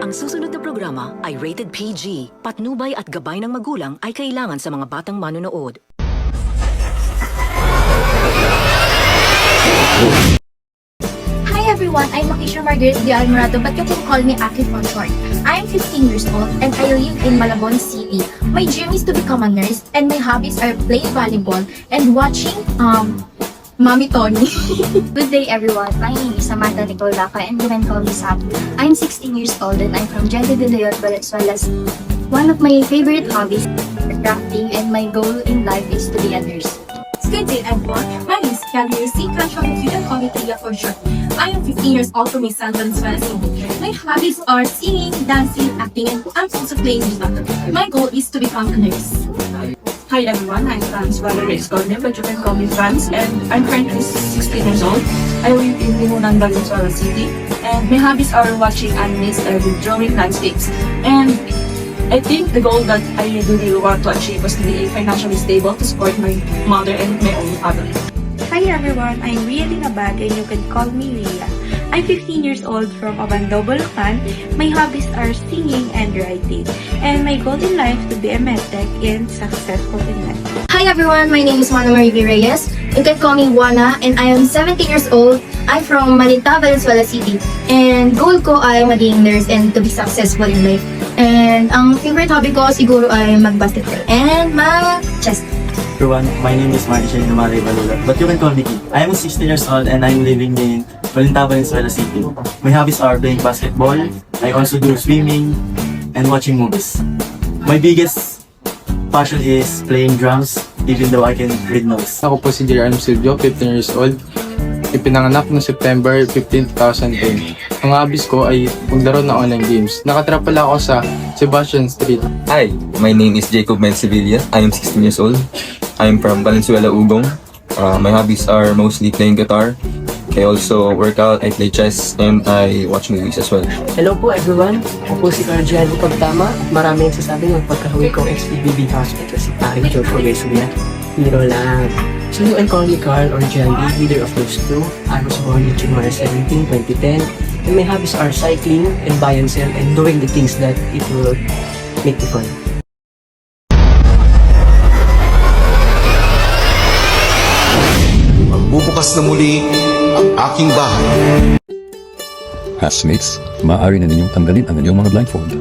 Ang susunod na programa ay rated PG. Patnubay at gabay ng magulang ay kailangan sa mga batang manonood. Hi everyone, I'm Makisha Margaret de Almorato, but you can call me Aki for short. I'm 15 years old and I live in Malabon City. My dream is to become a nurse and my hobbies are playing volleyball and watching Mommy Tony. Good day everyone, my name is Samantha Nicole Laca and you can call me Sam. I'm 16 years old and I'm from Gente de Leon, as well as one of my favorite hobbies is crafting, and my goal in life is to be a nurse. Good day everyone, my name is Kelly C. Casual, you can call me Tia for short. I am 15 years old from San Venezuela. My hobbies are singing, dancing, acting, and I'm also playing guitar. My goal is to become a nurse. Hi everyone, I'm Franz Valerie Escornia, but you can call me Franz, and I'm currently 16 years old. I live in Limunan, Valenzuela City, and my hobbies are watching animes and drawing landscapes. And I think the goal that I really want to achieve was to be financially stable to support my mother and my own family. Hi everyone, I'm Ria Dinabag and you can call me Ria. I'm 15 years old from Abando, Bulacan. My hobbies are singing and writing. And my goal in life to be a medtech and successful in life. Hi everyone, my name is Juana Marie V. Reyes. You can call me Juana and I am 17 years old. I'm from Malinta, Valenzuela City. And goal ko ay maging nurse and to be successful in life. And ang favorite hobby ko siguro ay mag-basketball and mag-chess. Everyone, my name is Maricel Numari Balula, but you can call me Kid. I am 16 years old and I'm living in Malinta, Valenzuela City. My hobbies are playing basketball, I also do swimming, and watching movies. My biggest passion is playing drums, even though I can read notes. Ako po si Jerome Silvio, 15 years old. Ipinanganak noong September 15, 2010. Ang hobbies ko ay maglaro ng online games. Nakatrap pala ako sa Sebastian Street. Hi, my name is Jacob Mencevilla. I am 16 years old. I am from Valenzuela, Ugong. My hobbies are mostly playing guitar. I also work out, I play chess, and I watch movies as well. Hello po everyone, ako po si Cargiano Pagtama. Marami nagsasabi ng pagkahawi kong ex-PBB hospital si Paring George Ogesuya. Hero lang. So you can call me Carl or Jelly, either of those two. I was born in January 17, 2010. And my hobbies are cycling and buy and sell and doing the things that it will make me fun. Magbubukas na muli ang aking bahay. Housemates, maaari na ninyong tanggalin ang inyong mga blindfold.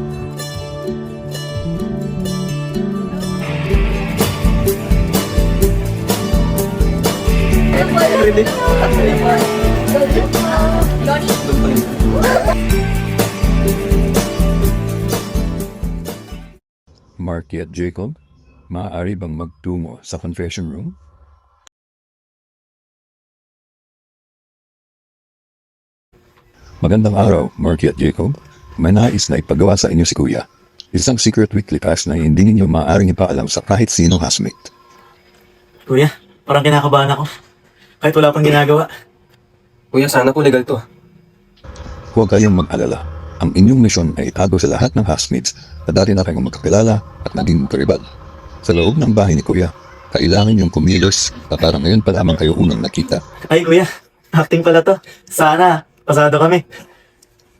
Marky at Jacob, maaari bang magtungo sa confession room? Magandang araw, Marky at Jacob. May nais na ipagawa sa inyo si Kuya. Isang secret weekly task na hindi ninyo maaaring ipaalam sa kahit sinong housemate. Kuya, parang kinakabahan ako. Kahit wala pang ginagawa. Kuya, sana po legal to. Huwag kayong mag-alala. Ang inyong misyon ay itago sa lahat ng housemates na dati na kayong magkakilala at naging karibal. Sa loob ng bahay ni Kuya, kailangan yung kumilos na parang ngayon pa lamang kayo unang nakita. Ay kuya, acting pala to. Sana, pasado kami.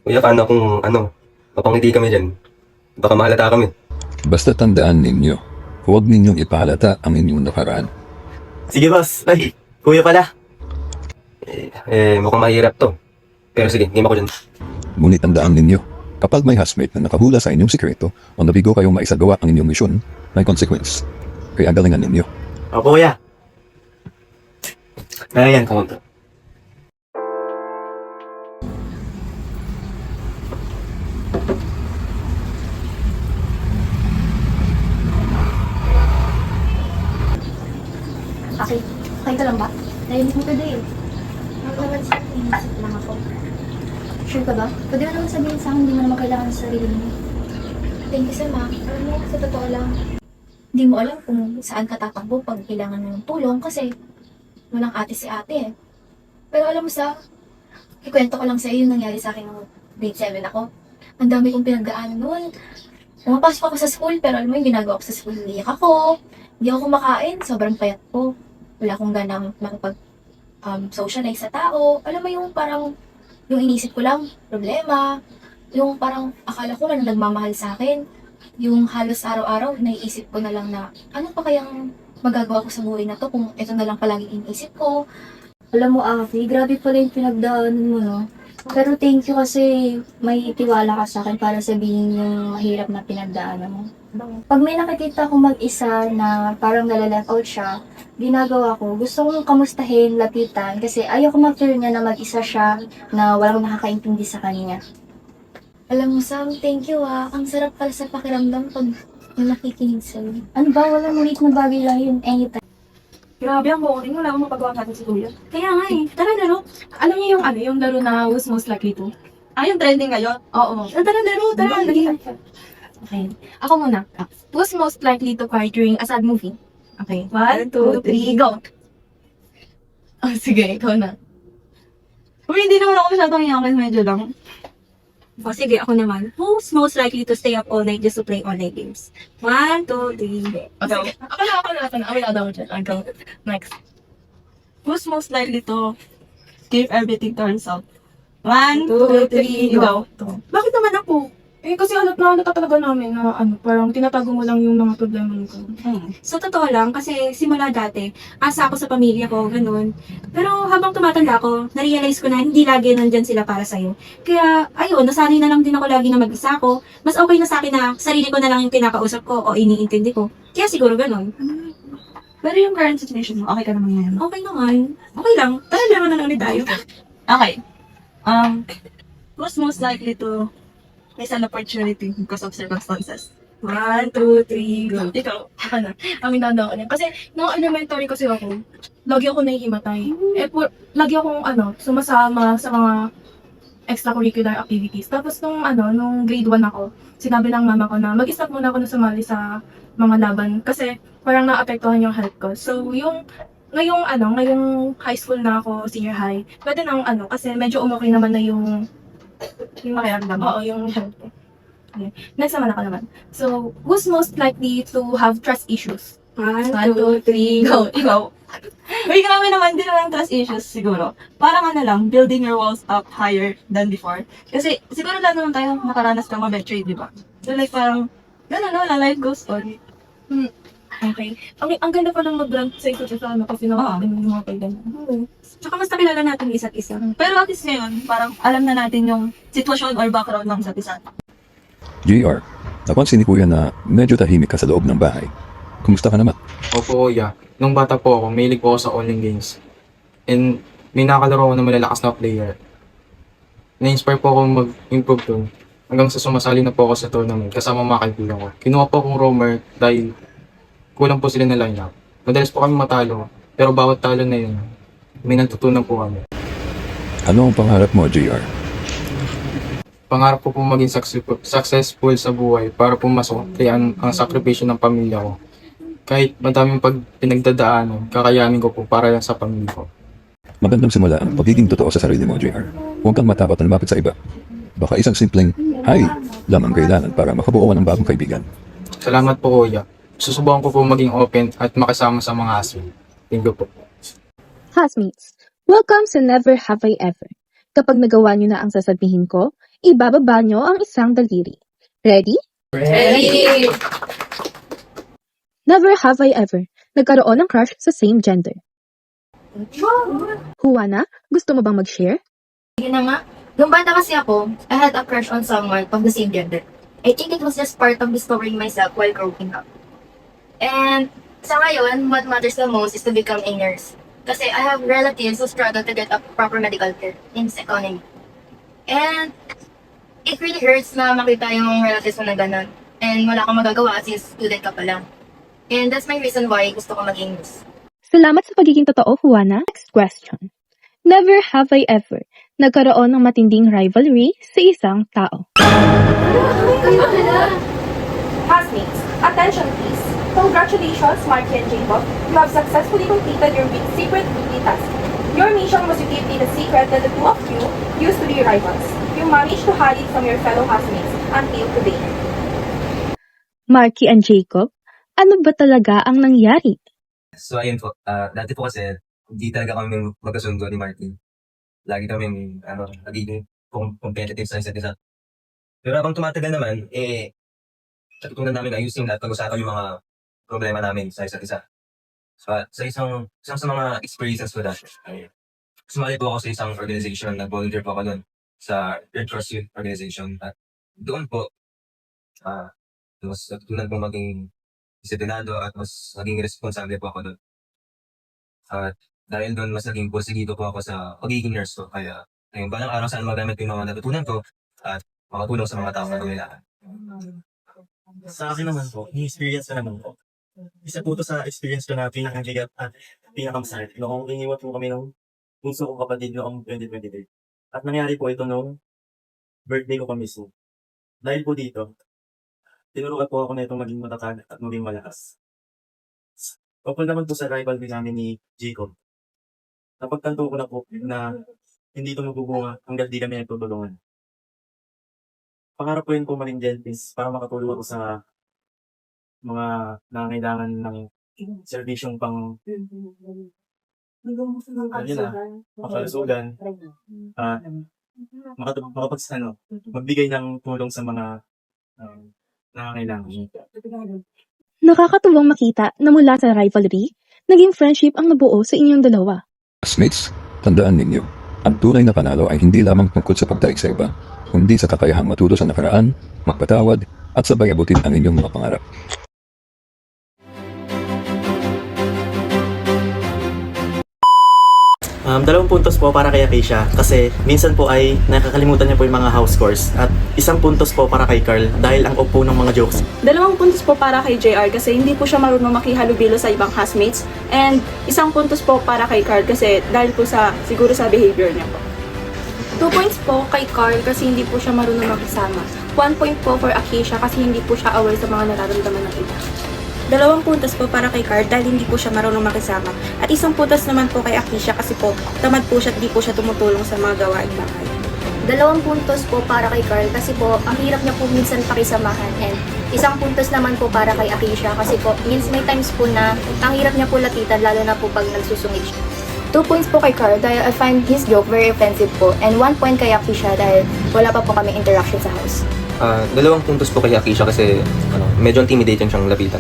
Kuya, paano kung mapangiti kami dyan? Baka mahalata kami. Basta tandaan ninyo, huwag ninyong ipahalata ang inyong nakaraan. Sige boss, ay, kuya pala. Mukhang mahirap to. Pero sige, game ako dyan. Ngunit tandaan ninyo, kapag may housemate na nakahula sa inyong sikreto o nabigo kayong maisagawa ang inyong misyon, may consequence. Kaya galingan ninyo. Opo kuya. Ayan, kamunta. Okay, okay ka lang ba? Narinig mo today. Huwag naman sa akin, inisip lang ako. Sure ka ba? Pwede mo naman sabihin sa akin, hindi mo naman kailangan sa sarili mo. Thank you, Sam. Alam mo, sa totoo lang, hindi mo alam kung saan ka tatakbo pag kailangan mo ng tulong kasi walang ate si ate eh. Pero alam mo sa, ikwento ko lang sa iyo yung nangyari sa akin nung grade 7 ako. Ang dami kong pinagdaanan noon. Pumapasok ako sa school pero alam mo yung ginagawa ko sa school, iyak ako. Hindi ako kumakain, sobrang payat ko. Wala akong ganang makipag socialize sa tao. Alam mo yung parang, yung inisip ko lang, problema, Yung parang akala ko na nagmamahal sa akin. Yung halos araw-araw, naiisip ko na lang na ano pa kayang magagawa ko sa buhay na to kung ito na lang palaging iniisip ko. Alam mo, Afi, grabe pala yung pinagdaanan mo, no? Pero thank you kasi may tiwala ka sa akin para sabihin yung mahirap na pinagdaanan mo. Pag may nakikita ko mag-isa na parang nalalat out siya, ginagawa ko, gusto kong kamustahin, lapitan, kasi ayaw ko ma-feel niya na mag-isa siya, na walang nakakaintindi sa kanya. Alam mo, Sam, thank you ah. Ang sarap pala sa pakiramdam pag may nakikinig sa'yo. Ano ba, walang maliit na bagay lang yun anytime. Grabe, ang boring. Wala akong mapagawa natin si Kuya. Kaya nga eh, tara laro. Alam niyo yung yung laro na who's most likely to? Yung trending ngayon? Oo. Tara laro, tara. Okay. Ako muna. Who's most likely to cry during a sad movie? Okay. 1, 2, 3, go! Oh, sige, ikaw na. Uy, hindi naman ako masyadong iyakin. Medyo lang. O sige, ako naman. Who's most likely to stay up all night just to play online games? 1, 2, 3, O, sige. Ako na. Wala daw dyan. Go. Next. Who's most likely to give everything turns out? 1, 2, 3, go. Bakit naman ako? Kasi halata talaga namin na parang tinatago mo lang yung mga problema mo. Sa totoo lang, kasi simula dati, asa ako sa pamilya ko, ganun. Pero habang tumatanda ako, na-realize ko na hindi lagi nandyan sila para sa'yo. Kaya, ayun, nasanay na lang din ako lagi na mag-isa ako. Mas okay na sa akin na sarili ko na lang yung kinakausap ko o iniintindi ko. Kaya siguro ganun. Pero yung current situation mo, okay ka naman ngayon? Okay naman. Okay lang. Tara, laro na lang ulit tayo. Okay. Who's most likely to miss an opportunity because of circumstances? 1, 2, 3, go. Ikaw, ako na. Aminado ako na. Kasi, nung elementary kasi ako, lagi ako nahihimatay. Lagi akong, sumasama sa mga extracurricular activities. Tapos, nung grade 1 ako, sinabi ng mama ko na mag-stop muna ako na sumali sa mga laban. Kasi, parang naapektuhan yung health ko. So, ngayong high school na ako, senior high, pwede nang, kasi medyo umokay naman na yung makiramdam. Oo, yung health ko. Okay. Next naman ako naman. So, who's most likely to have trust issues? 1, 2, 3, go. Ikaw. May grabe naman din ng trust issues siguro. Parang building your walls up higher than before. Kasi siguro lang naman tayo nakaranas ng ma-betray, di ba? So like parang, gano'n na, life goes on. Okay. Ang ganda pa ng mag-grant sa isa't isa, kasi nakakatin yung mga pagganyan. Tsaka mas nakilala natin isa't isa. Pero at least ngayon, parang alam na natin yung sitwasyon or background ng isa't isa. JR, napansin ni Kuya na medyo tahimik ka sa loob ng bahay. Kumusta ka naman? Opo, Kuya. Nung bata po ako, mahilig po ako sa online games. And may nakakalaro ako ng malalakas na player. Na-inspire po ako mag-improve doon. Hanggang sa sumasali na po ako sa tournament kasama mga kaibigan ko. Kinuha po akong roamer dahil kulang po sila na lineup. Madalas po kami matalo, pero bawat talo na yun, may natutunan po kami. Ano ang pangarap mo, JR? Pangarap ko po maging successful sa buhay para po masok kaya ang sakripisyo ng pamilya ko. Kahit madaming pinagdadaanan, kakayanin ko po para lang sa pamilya ko. Magandang simula ang pagiging totoo sa sarili mo, JR. Huwag kang matapat na lumapit sa iba. Baka isang simpleng, hi, lamang kailangan para makabuo ka ng bagong kaibigan. Salamat po, Kuya. Susubukan ko po maging open at makasama sa mga aso. Thank you po. Classmates, welcome sa Never Have I Ever. Kapag nagawa niyo na ang sasabihin ko, ibababa niyo ang isang daliri. Ready? Ready! Never have I ever nagkaroon ng crush sa same gender. Juana, gusto mo bang mag-share? Sige na nga. Nung bata kasi ako, I had a crush on someone of the same gender. I think it was just part of discovering myself while growing up. And sa ngayon, what matters the most is to become a nurse. Kasi I have relatives who struggle to get a proper medical care in this economy. And it really hurts na makita yung relatives mo na ganun. And wala kang magagawa since student ka pa lang. And that's my reason why gusto ko maging nurse. Salamat sa pagiging totoo, Juana. Next question. Never have I ever nagkaroon ng matinding rivalry sa isang tao. Classmates, attention please. Congratulations, Marky and Jacob. You have successfully completed your big secret beauty task. Your mission was to keep the secret that the two of you used to be rivals. You managed to hide it from your fellow classmates until today. Marky and Jacob, ano ba talaga ang nangyari? So ayun po, dati po kasi hindi talaga kami magkasundo ni Martin. Lagi kami nagiging competitive sa isa't isa. Pero habang tumatagal naman, natutunan namin ayusin at pag-usapan yung mga problema namin sa isa't isa. So, sa isang sa mga experiences ko dati, ay sumali po ako sa isang organization, nag-volunteer po ako doon sa Red Cross Youth Organization. At doon po, mas natutunan po maging disiplinado at mas naging responsable po ako doon. At dahil doon, mas naging porsigido po ako sa pagiging nurse ko. Kaya, ngayon, balang araw saan magamit yung mga natutunan ko at makatulong sa mga taong nagawailangan. Sa akin naman po, yung experience ko naman po. Isa po to sa experience ko na pinakagigat at pinakamasakit. Noong iniwan po kami ng bunso kong kapatid noong 2023. At nangyari po ito noong birthday ko pa mismo. Dahil po dito, tinurukan po ako na itong maging matatag at maging malakas. Kapag naman po sa rivalry namin ni Jacob, napagtanto ko na po na hindi ito magbubunga hanggang di kami nagtutulungan. Pangarap ko yun po maging dentist para makatulong ako sa mga nangangailangan ng serbisyong pang makalusugan, magbigay ng tulong sa mga nangangailangan. Nakakatuwang makita na mula sa rivalry, naging friendship ang nabuo sa inyong dalawa. Classmates, tandaan ninyo, ang tunay na panalo ay hindi lamang tungkol sa pagdaig sa iba, kundi sa kakayahang matuto sa nakaraan, magpatawad, at sabay abutin ang inyong mga pangarap. Dalawang puntos po para kay Akeisha kasi minsan po ay nakakalimutan niya po yung mga house chores at isang puntos po para kay Carl dahil ang upo ng mga jokes. 2 puntos po para kay JR kasi hindi po siya marunong makihalubilo sa ibang housemates. And 1 puntos po para kay Carl kasi dahil po siguro sa behavior niya po. 2 points po kay Carl kasi hindi po siya marunong makisama. 1 point po for Akeisha kasi hindi po siya aware sa mga nararamdaman ng iba. 2 puntos po para kay Carl dahil hindi po siya marunong makisama. At 1 puntos naman po kay Akeisha kasi po tamad po siya at hindi po siya tumutulong sa mga gawaing bahay. 2 puntos po para kay Carl kasi po ang hirap niya po minsan pakisamahan, and 1 puntos naman po para kay Akeisha kasi po may times po na ang hirap niya po lapitan lalo na po pag nagsusungit siya. 2 points po kay Carl dahil I find his joke very offensive po, and 1 point kay Akeisha dahil wala pa po kami interaction sa house. 2 puntos po kay Akeisha kasi medyo intimidating siyang lapitan.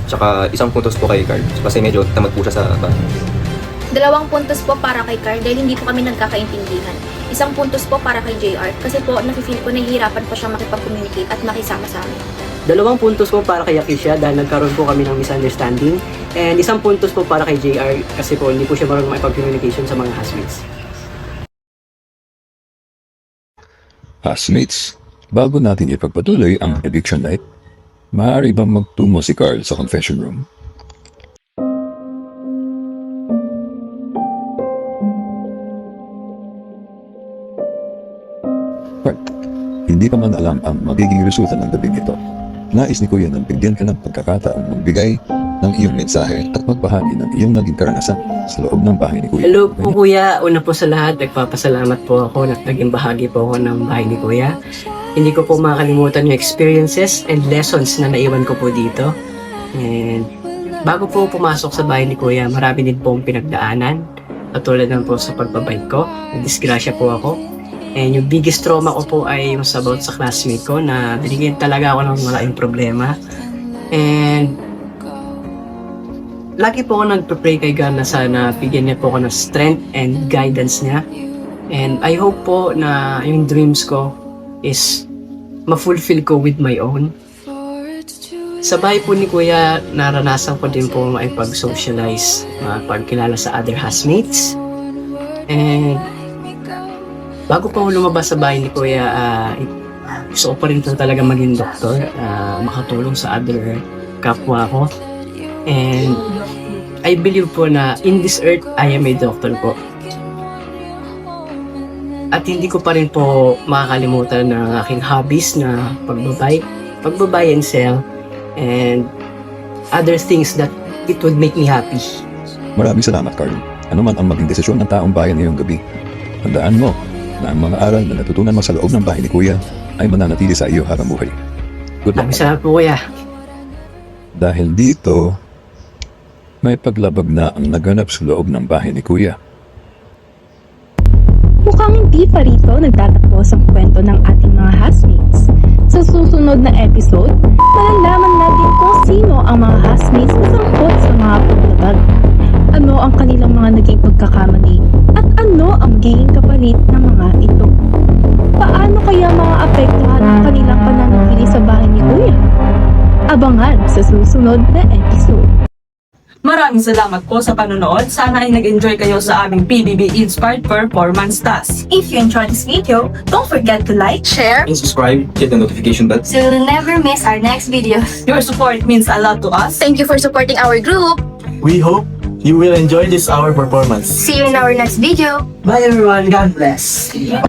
Tsaka 1 puntos po kay Carl kasi medyo tamad po siya sa bahay. 2 puntos po para kay Carl dahil hindi po kami nagkakaintindihan. 1 puntos po para kay JR kasi po nafe-feel ko nahihirapan pa siya makipag-communicate at makisama sa amin. 2 puntos po para kay Akeisha dahil nagkaroon po kami ng misunderstanding. And 1 puntos po para kay JR kasi po hindi po siya marunong makipag-communication sa mga housemates. Housemates, bago natin ipagpatuloy ang eviction night, maaari bang magtungo si Carl sa confession room? Carl, hindi pa man alam ang magiging resulta ng gabing ito. Nais ni Kuya nang bigyan ka ng pagkakataong magbigay ng iyong mensahe at magbahagi ng iyong naging karanasan sa loob ng bahay ni Kuya. Hello po Kuya, una po sa lahat, nagpapasalamat po ako na naging bahagi po ako ng bahay ni Kuya. Hindi ko po makakalimutan yung experiences and lessons na naiwan ko po dito. And bago po pumasok sa bahay ni Kuya, marami din po akong pinagdaanan. Katulad ng po sa pagbabike ko, disgrasya po ako. And yung biggest trauma ko po ay yung about sa classmate ko na binigyan talaga ako ng malaking problema. And lagi po ako nagpe-pray kay God na sana bigyan niya po ako ng strength and guidance niya. And I hope po na yung dreams ko is ma-fulfill ko with my own. Sa bahay po ni Kuya, naranasan ko din po makipag-socialize, makipagkilala sa other housemates. And bago pa lumabas sa bahay ni Kuya, gusto ko pa rin talaga maging doktor, makatulong sa other kapwa ko. And I believe po na in this earth, I am a doctor po. At hindi ko pa rin po makakalimutan ng aking hobbies na pagbabike and sell, and other things that it would make me happy. Maraming salamat, Carl. Ano man ang maging desisyon ng taong bayan ngayong gabi, tandaan mo na ang mga aral na natutunan mo sa loob ng bahay ni Kuya ay mananatili sa iyo habang buhay. Good luck. Maraming salamat po, Kuya. Dahil dito, may paglabag na ang naganap sa loob ng bahay ni Kuya. Mukhang hindi pa rito nagtatapos ang kwento ng ating mga housemates. susunod na episode, malalaman natin kung sino ang mga housemates na sangkot sa mga paglabag. Ano ang kanilang mga naging pagkakamali at ano ang magiging kapalit ng mga ito. Paano kaya mga apektuhan ang kanilang pananatili sa bahay ni Kuya? Abangan sa susunod na episode. Maraming salamat po sa panonood. Sana ay nag-enjoy kayo sa aming PBB Inspired Performance Task. If you enjoyed this video, don't forget to like, share, And subscribe, hit the notification bell. so you'll never miss our next videos. Your support means a lot to us. Thank you for supporting our group. We hope you will enjoy this our performance. See you in our next video. Bye everyone. God bless. You